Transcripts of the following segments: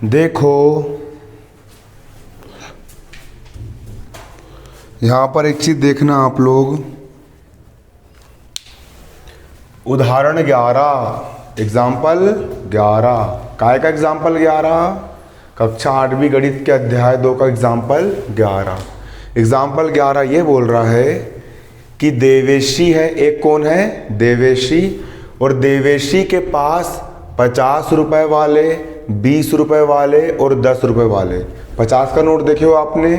देखो यहाँ पर एक चीज़ देखना आप लोग। उदाहरण 11, एग्जाम्पल 11, काय का एग्जाम्पल 11? कक्षा 8वीं गणित के अध्याय 2 का एग्जाम्पल 11। एग्जाम्पल 11 ये बोल रहा है कि देवेशी है, एक कौन है? देवेशी। और देवेशी के पास 50 रुपए वाले, 20 रुपए वाले और 10 रुपए वाले। 50 का नोट देखे हो आपने?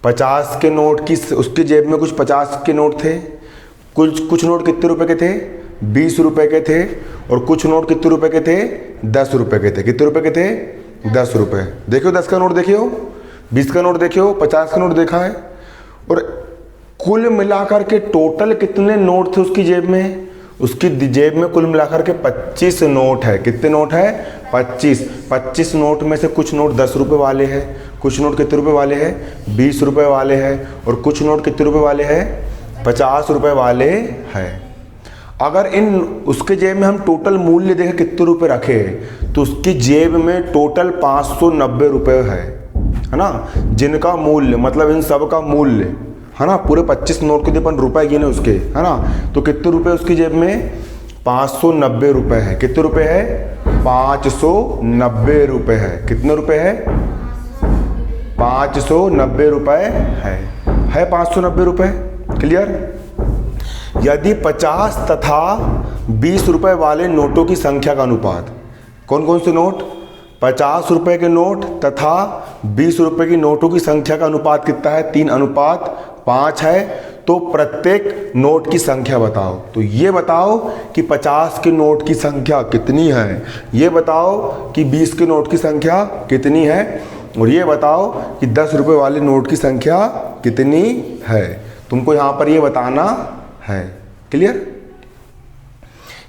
50 के नोट की उसकी जेब में कुछ 50 के नोट थे। कुछ नोट कितने रुपए के थे? 20 रुपए के थे। और कुछ नोट कितने रुपए के थे? 10 रुपए के थे। कितने रुपए के थे? 10 रुपए। देखियो 10 का नोट देखियो, 20 का नोट देखियो, 50 का नोट देखा है। और कुल मिलाकर के टोटल कितने नोट थे उसकी जेब में? उसकी जेब में कुल मिलाकर के 25 नोट है। कितने नोट है? 25 नोट में से कुछ नोट 10 रुपए वाले हैं, कुछ नोट कितने रुपए वाले हैं? 20 रुपए वाले हैं। और कुछ नोट कितने रुपए वाले हैं? 50 रुपए वाले हैं। अगर इन उसके जेब में हम टोटल मूल्य देखें कितने रुपए रखे, तो उसकी जेब में टोटल 590 रुपए है ना, जिनका मूल्य मतलब इन सब का मूल्य है ना, पूरे 25 नोट के अपन रुपए गिने उसके, है ना, तो कितने रुपए उसकी जेब में? 590 रुपए है। कितने रुपए है? 590 रुपए है। कितने रुपए है? 590 रुपए है 590 रुपए। क्लियर? यदि 50 तथा 20 रुपए वाले नोटों की संख्या का अनुपात, कौन कौन से नोट? 50 रुपए के नोट तथा 20 रुपए की नोटों की संख्या का अनुपात कितना है? 3:5 है। तो प्रत्येक नोट की संख्या बताओ। तो ये बताओ कि 50 के नोट की संख्या कितनी है, ये बताओ कि 20 के नोट की संख्या कितनी है, और ये बताओ कि 10 रुपए वाले नोट की संख्या कितनी है। तुमको यहाँ पर ये बताना है। क्लियर?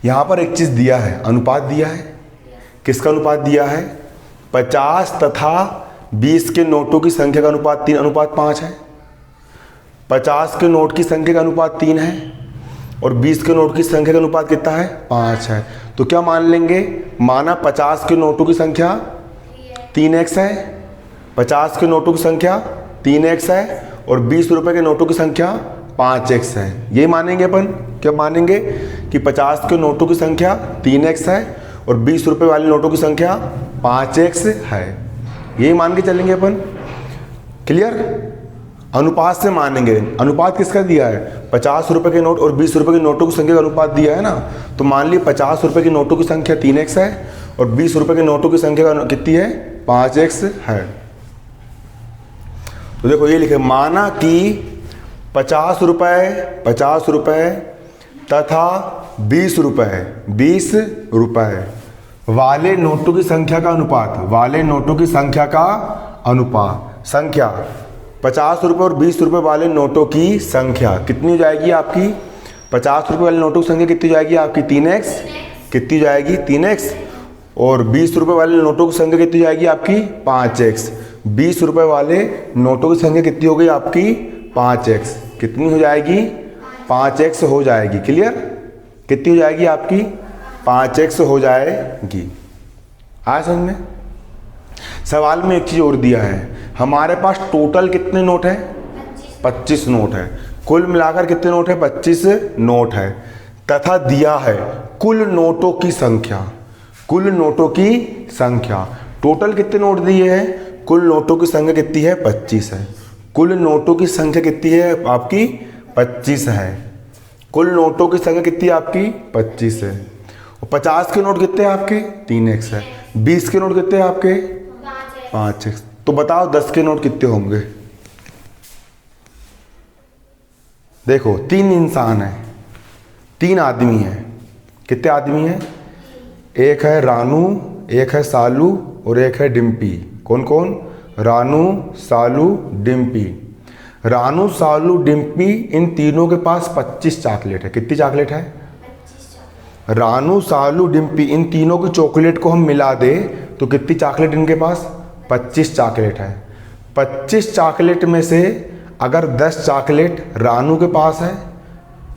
यहाँ पर एक चीज़ दिया है, अनुपात दिया है। किसका अनुपात दिया है? 50 तथा 20 के नोटों की संख्या का अनुपात 3:5 है। 50 के नोट की संख्या का अनुपात 3 है और 20 के नोट की संख्या का अनुपात कितना है? 5 है। तो क्या मान लेंगे? माना 50 के नोटों की संख्या 3x है, 50 के नोटों की संख्या 3x है और 20 रुपए के नोटों की संख्या 5x है। ये मानेंगे अपन। क्या मानेंगे? कि 50 के नोटों की संख्या 3x है और 20 रुपए वाले नोटों की संख्या 5x है। यही मान के चलेंगे अपन। क्लियर? अनुपात से मानेंगे। अनुपात किसका दिया है? 50 रुपए के नोट और 20 रुपए के नोटों की संख्या का अनुपात दिया है ना। तो मान ली 50 रुपए की नोटों की संख्या 3x है और 20 रुपए के नोटों की संख्या कितनी है? 5x है। तो देखो ये लिखे, माना कि 50 रुपए तथा 20 रुपए वाले नोटों की संख्या का अनुपात, वाले नोटों की संख्या का अनुपात, संख्या 50 रुपए और 20 रुपए वाले नोटों की संख्या कितनी हो जाएगी आपकी? 50 रुपए वाले नोटों की संख्या कितनी हो जाएगी आपकी? 3x। कितनी हो जाएगी? 3x। और 20 रुपए वाले नोटों की संख्या कितनी हो जाएगी आपकी? 5x। 20 रुपए वाले नोटों की संख्या कितनी हो गई आपकी? 5x। कितनी हो जाएगी? 5x हो जाएगी। क्लियर? कितनी हो जाएगी आपकी? 5x हो जाएगी। आया समझ में? सवाल में एक चीज और दिया है, हमारे पास टोटल कितने नोट है? 25 नोट है। कुल मिलाकर कितने नोट है? 25 नोट है। तथा दिया है कुल नोटों की संख्या। कुल नोटों की संख्या, टोटल कितने नोट दिए हैं? कुल नोटों की संख्या कितनी है? 25 है। कुल नोटों की संख्या कितनी है आपकी? 25 है। कुल नोटों की संख्या कितनी है आपकी? 25 है। और 50 के नोट कितने हैं आपके? 3x है। 20 के नोट कितने हैं आपके? 5x। तो बताओ 10 के नोट कितने होंगे? देखो 3 इंसान है, 3 आदमी हैं। कितने आदमी हैं? एक है रानू, एक है सालू और एक है डिम्पी। कौन कौन? रानू, सालू, डिम्पी। रानू, सालू, डिम्पी, इन तीनों के पास 25 चॉकलेट है। कितनी चॉकलेट है? रानू, सालू, डिम्पी, इन तीनों की चॉकलेट को हम मिला दे तो कितनी चॉकलेट इनके पास? 25 चॉकलेट है। 25 चॉकलेट में से अगर 10 चॉकलेट रानू के पास है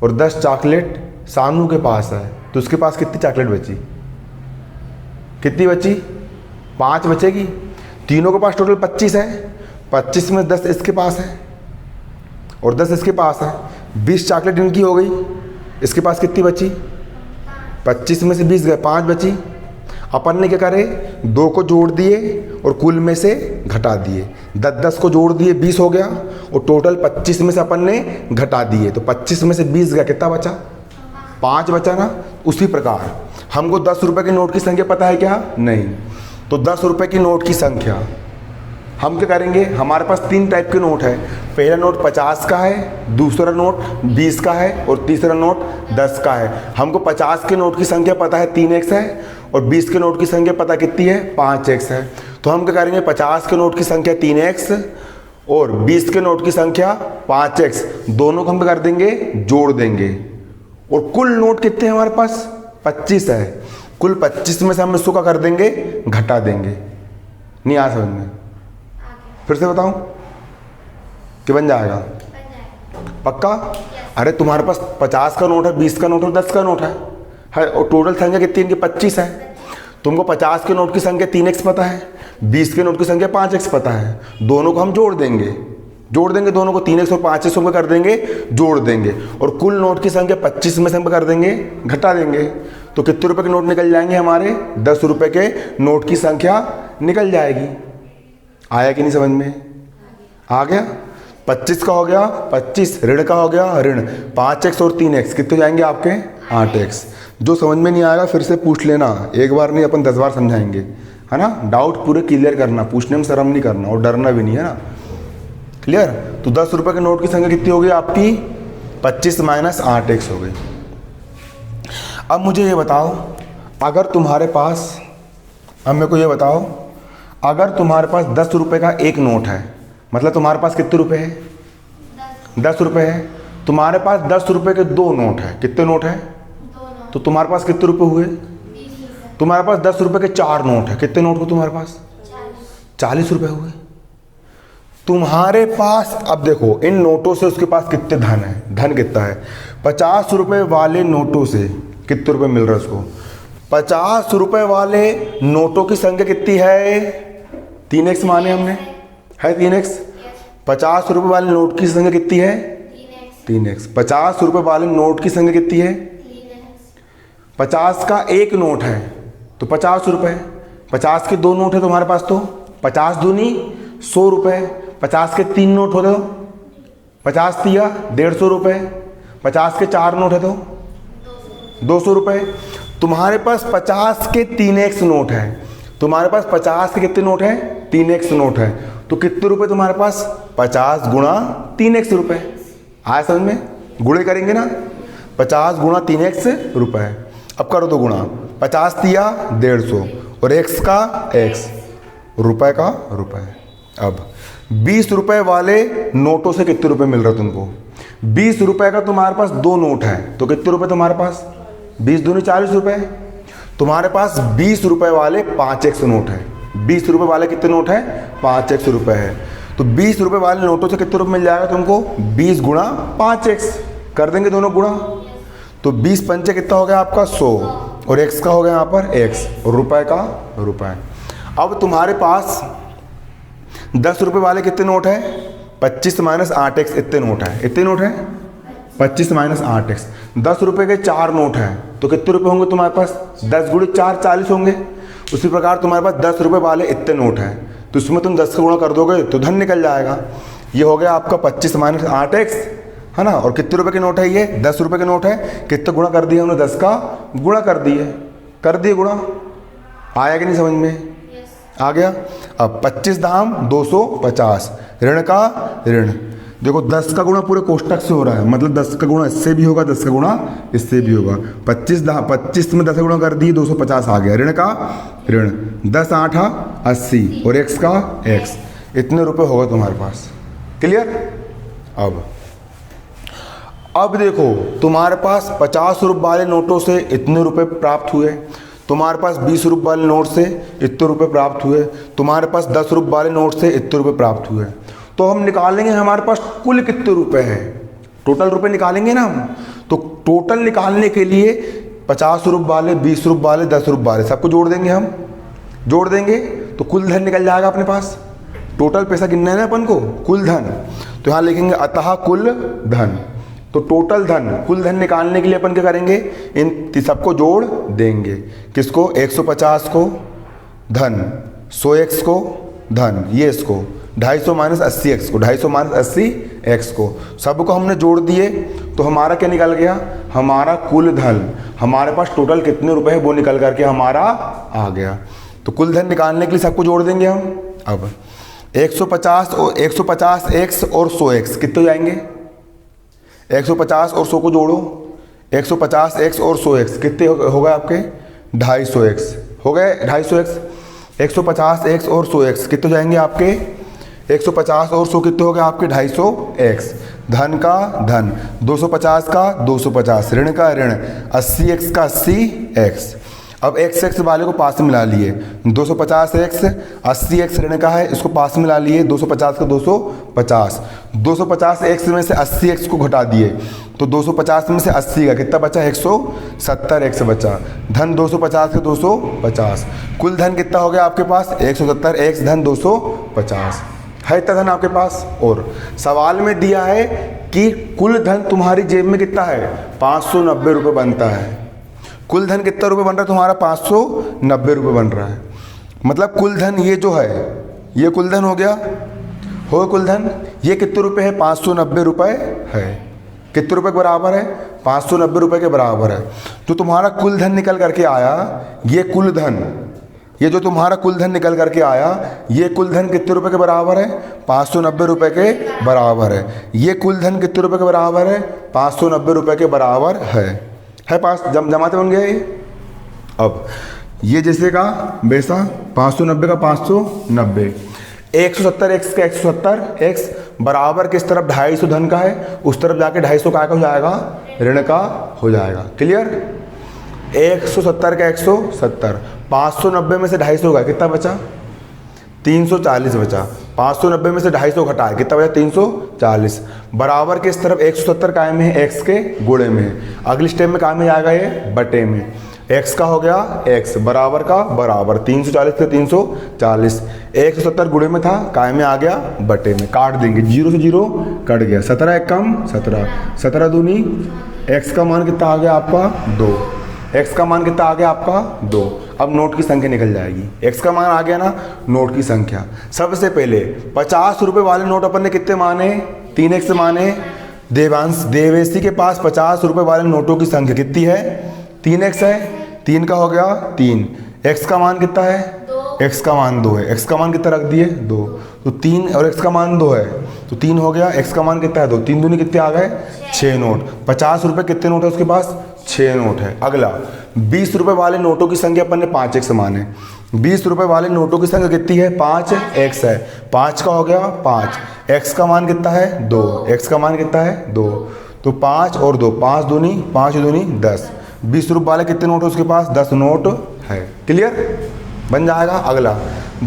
और 10 चॉकलेट सानू के पास है तो उसके पास कितनी चॉकलेट बची? कितनी बची? 5 बचेगी। तीनों के पास टोटल 25 है, 25 में 10 इसके पास है और 10 इसके पास है। 20 चॉकलेट इनकी हो गई, इसके पास कितनी बची? 25 में से 20 गए, 5 बची। अपन ने क्या करे, 2 को जोड़ दिए और कुल में से घटा दिए, 10 को जोड़ दिए, 20 हो गया और टोटल 25 में से अपन ने घटा दिए, तो 25 में से 20 गया, कितना बचा? 5 बचा ना। उसी प्रकार हमको 10 रुपये के नोट की संख्या पता है क्या? नहीं। तो 10 रुपये की नोट की संख्या हम क्या करेंगे, हमारे पास 3 टाइप के नोट है। पहला नोट 50 का है, दूसरा नोट 20 का है और तीसरा नोट 10 का है। हमको 50 के नोट की संख्या पता है 3x है और 20 के नोट की संख्या पता कितनी है? 5x है। तो हम क्या करेंगे, 50 के नोट की संख्या 3x और 20 के नोट की संख्या 5x, दोनों को हम क्या कर देंगे, जोड़ देंगे। और कुल नोट कितने हैं हमारे पास? 25 है। कुल 25 में से हम इसको क्या कर देंगे, घटा देंगे। नहीं आ समझ में? फिर से बताऊं कि बन जाएगा? पक्का? अरे तुम्हारे पास 50 का नोट है, 20 का नोट है, 10 का नोट है और टोटल संख्या कितनी इनकी? 25 है। तुमको 50 के नोट की संख्या 3x पता है, 20 के नोट की संख्या 5x पता है, दोनों को हम जोड़ देंगे। दोनों को 3x और 5x में कर देंगे, जोड़ देंगे और कुल नोट की संख्या 25 में से हम कर देंगे, घटा देंगे। तो कितने रुपए के नोट निकल जाएंगे हमारे? 10 रुपए के नोट की संख्या निकल जाएगी। आया कि नहीं समझ में? आ गया? 25 का हो गया 25, ऋण का हो गया ऋण, 5x और 3x कितने जाएंगे आपके? 8x। जो समझ में नहीं आएगा फिर से पूछ लेना, एक बार नहीं अपन 10 बार समझाएंगे, है ना। डाउट पूरे क्लियर करना, पूछने में शर्म नहीं करना और डरना भी नहीं, है ना। क्लियर? तो 10 रुपए के नोट की संख्या कितनी हो गई आपकी? 25 माइनस 8x हो गई। अब मुझे ये बताओ, अगर तुम्हारे पास, अब मेरे को ये बताओ, अगर तुम्हारे पास 10 रुपए का एक नोट है, मतलब तुम्हारे पास कितने रुपए है? 10 रुपए है। तुम्हारे पास 10 रुपए के 2 नोट है, कितने नोट है? 2 नोट। तो तुम्हारे पास कितने रुपए हुए? 20। तुम्हारे पास 10 रुपए के 4 नोट है, कितने नोट हुए तुम्हारे पास? 40 रुपए हुए तुम्हारे पास। अब देखो इन नोटों से उसके पास कितने धन है, धन कितना है? 50 रुपए वाले नोटों से कितने रुपए मिल रहा है उसको? 50 रुपए वाले नोटों की संख्या कितनी है? 3x माने हमने, है 3x। 50 रुपए वाले नोट की संख्या कितनी है? 3x। 50 रुपए वाले नोट की संख्या कितनी है? 50 का एक नोट है तो 50 रुपए, 50 के 2 नोट है तुम्हारे पास तो 50 दूनी 100 रुपए, 50 के 3 नोट हो तो 50 दिया 150 रुपए, 50 के 4 नोट है तो 200 रुपए। तुम्हारे पास 50 के 3x नोट है, तुम्हारे पास 50 के कितने नोट हैं? 3x नोट है। तो कितने रुपए तुम्हारे पास? 50 गुणा 3x रुपए। आया समझ में? गुणे करेंगे ना, 50 गुणा 3x रुपए। अब करो तो गुणा, 50 दिया 150 और x का x, रुपए का रुपए। अब 20 रुपए वाले नोटों से कितने रुपए मिल रहे तुमको? 20 रुपए का तुम्हारे पास 2 नोट है तो कितने रुपए तुम्हारे पास? 20 दूनी 40 रुपए। तुम्हारे पास 20 रुपए वाले 5x नोट है, 20 रुपए वाले कितने नोट है? 5x रुपए है। तो 20 रुपए वाले नोटों से कितने रुपए मिल जाएगा तुमको? 20 गुणा 5x, कर देंगे दोनों गुणा। तो 20 पंचे कितना हो गया आपका? 100 और x का हो गया यहाँ पर x और रुपए का रुपए। अब तुम्हारे पास 10 रुपए वाले कितने नोट है? 25 माइनस 8x इतने नोट है, इतने नोट है 25 माइनस 8x। 10 रुपए के 4 नोट हैं तो कितने रुपए होंगे तुम्हारे पास? 10 गुणे 4 40 होंगे। उसी प्रकार तुम्हारे पास 10 रुपए वाले इतने नोट हैं तो इसमें तुम 10 का गुणा कर दोगे तो धन निकल जाएगा। ये हो गया आपका 25 माइनस 8x, है ना। और कितने रुपए के नोट है? ये 10 रुपए के नोट है। कितने गुणा कर दिए हमने? 10 का गुणा कर दिए गुणा। आया कि नहीं समझ में? आ गया। अब 25 दाम 250, ऋण का ऋण। देखो 10 का गुणा पूरे कोष्टक से हो रहा है, मतलब 10 का गुणा इससे भी होगा, 10 का गुणा इससे भी होगा। 25 में 10 का गुणा कर दिए 250 आ गया, ऋण का ऋण। 10 8 80 और x का x, इतने रुपए होगा तुम्हारे पास। क्लियर? अब देखो तुम्हारे पास 50 रुपए वाले नोटों से इतने रुपए प्राप्त हुए, तुम्हारे पास 20 रुपए वाले नोट से इतने रुपए प्राप्त हुए, तुम्हारे पास 10 रुपए वाले नोट से इतने रुपए प्राप्त हुए। तो हम निकालेंगे हमारे पास कुल कितने रुपए हैं, टोटल रुपए निकालेंगे ना हम। तो टोटल निकालने के लिए 50 रुपए वाले, 20 रुपए वाले, 10 रुपए वाले सबको जोड़ देंगे हम, जोड़ देंगे तो कुल धन निकल जाएगा अपने पास। टोटल पैसा गिनना है ना अपन को, कुल धन। तो यहाँ लिखेंगे अतः कुल धन। तो टोटल धन, कुल धन निकालने के लिए अपन क्या करेंगे, इन सबको जोड़ देंगे। किसको, 150 को धन, 100x को धन, ये इसको 250 माइनस 80x को, 250 माइनस 80x को, सबको हमने जोड़ दिए। तो हमारा क्या निकल गया, हमारा कुल धन, हमारे पास टोटल कितने रुपए है वो निकल करके हमारा आ गया। तो कुल धन निकालने के लिए सबको जोड़ देंगे हम। अब 150 और 150x और 100x कितने हो जाएंगे, 150 और 100 को जोड़ो, 150x और 100x कितने हो गए आपके, 250x हो गए, 250x। 150x और 100x कितने हो जाएंगे आपके, 150 और 100 कितने हो गए आपके, 250x। धन का धन, 250 का 250, ऋण का ऋण, 80x का 80x। अब x वाले को पास में मिला लिए, 250x, 80x ऋण का है, इसको पास में मिला लिए, 250 का 250, 250x में से 80x को घटा दिए, तो 250 में से 80 का कितना बचा, 170x बचा। धन 250 का 250, कुल धन कितना हो गया आपके पास, 170x धन 250 है इतना धन आपके पास। और सवाल में दिया है कि कुल धन तुम्हारी जेब में कितना है, 590 रुपये बनता है। कुल धन कितना रुपये बन रहा है तुम्हारा, 590 रुपये बन रहा है। मतलब कुल धन ये जो है, ये कुल धन हो गया, हो कुल धन, ये कितने रुपए है, 590 रुपये है। कितने रुपए के बराबर है, 590 रुपये के बराबर है। तो तुम्हारा कुल धन निकल करके आया, ये कुल धन, ये जो तुम्हारा कुल धन निकल करके आया, ये कुल धन कितने रुपए के बराबर है, 590 रुपये के बराबर है। ये कुल धन कितने रुपये के बराबर है, 590 रुपये के बराबर है पास, जमाते बन गया ये। अब ये जैसे का वैसा, 590 का 590, 170x का 170x बराबर किस तरफ, 250 धन का है, उस तरफ जाके 250 का हो जाएगा, ऋण का हो जाएगा। क्लियर, 170 का 170, 590 में से 250 का कितना बचा, 340 बचा। 590 में से 250 घटाए कितना बचा, 340। बराबर किस तरफ, 170 काय में है, x के गुणे में है। अगली स्टेप में काय में जाएगा, ये बटे में। x का हो गया x, बराबर का बराबर, 340 से 340, 170 गुणे में था, काय में आ गया बटे में। काट देंगे, 0 से 0 कट गया, 17 एक कम 17, 17 दूनी, x का मान कितना आ गया आपका 2, x का मान कितना आ गया आपका 2। अब नोट की संख्या निकल जाएगी, x का मान आ गया ना, नोट की संख्या। सबसे पहले 50 रुपये वाले नोट अपन ने कितने माने, 3x माने। देवेशी के पास 50 रुपये वाले नोटों की संख्या कितनी है, 3x है, 3 का हो गया 3। x का मान कितना है, x का मान 2 है, x का मान कितना रख दिए 2, तो 3 और x का मान 2 है, तो 3 हो गया। x का मान कितना है 2, 3 दूनी कितने आ गए 6 नोट। 50 रुपये कितने नोट है उसके पास, 6 नोट है। अगला 20 रुपये वाले नोटों की संख्या अपन ने 5x माने। 20 रुपये वाले नोटों की संख्या कितनी है, 5x है, 5 का हो गया 5। x का मान कितना है 2, x का मान कितना है 2, तो 5 और 2, 5 दूनी 10। 20 रुपये वाले कितने नोट है उसके पास, 10 नोट है। क्लियर, बन जाएगा। अगला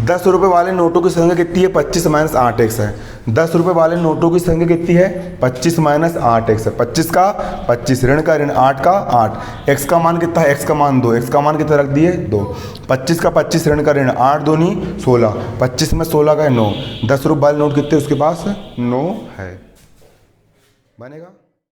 10 रुपये वाले नोटों की संख्या कितनी है, 25 माइनस 8x है। 10 रुपये वाले नोटों की संख्या कितनी है, 25 माइनस 8x है। 25 का 25, ऋण का ऋण, 8 का 8। x का मान कितना है, x का मान 2, x का मान कितना रख दिए 2। 25 का 25, ऋण का ऋण, 8 दूनी 16, 25 में 16 का है 9। 10 रुपये वाले नोट कितने उसके पास 9 है। बनेगा।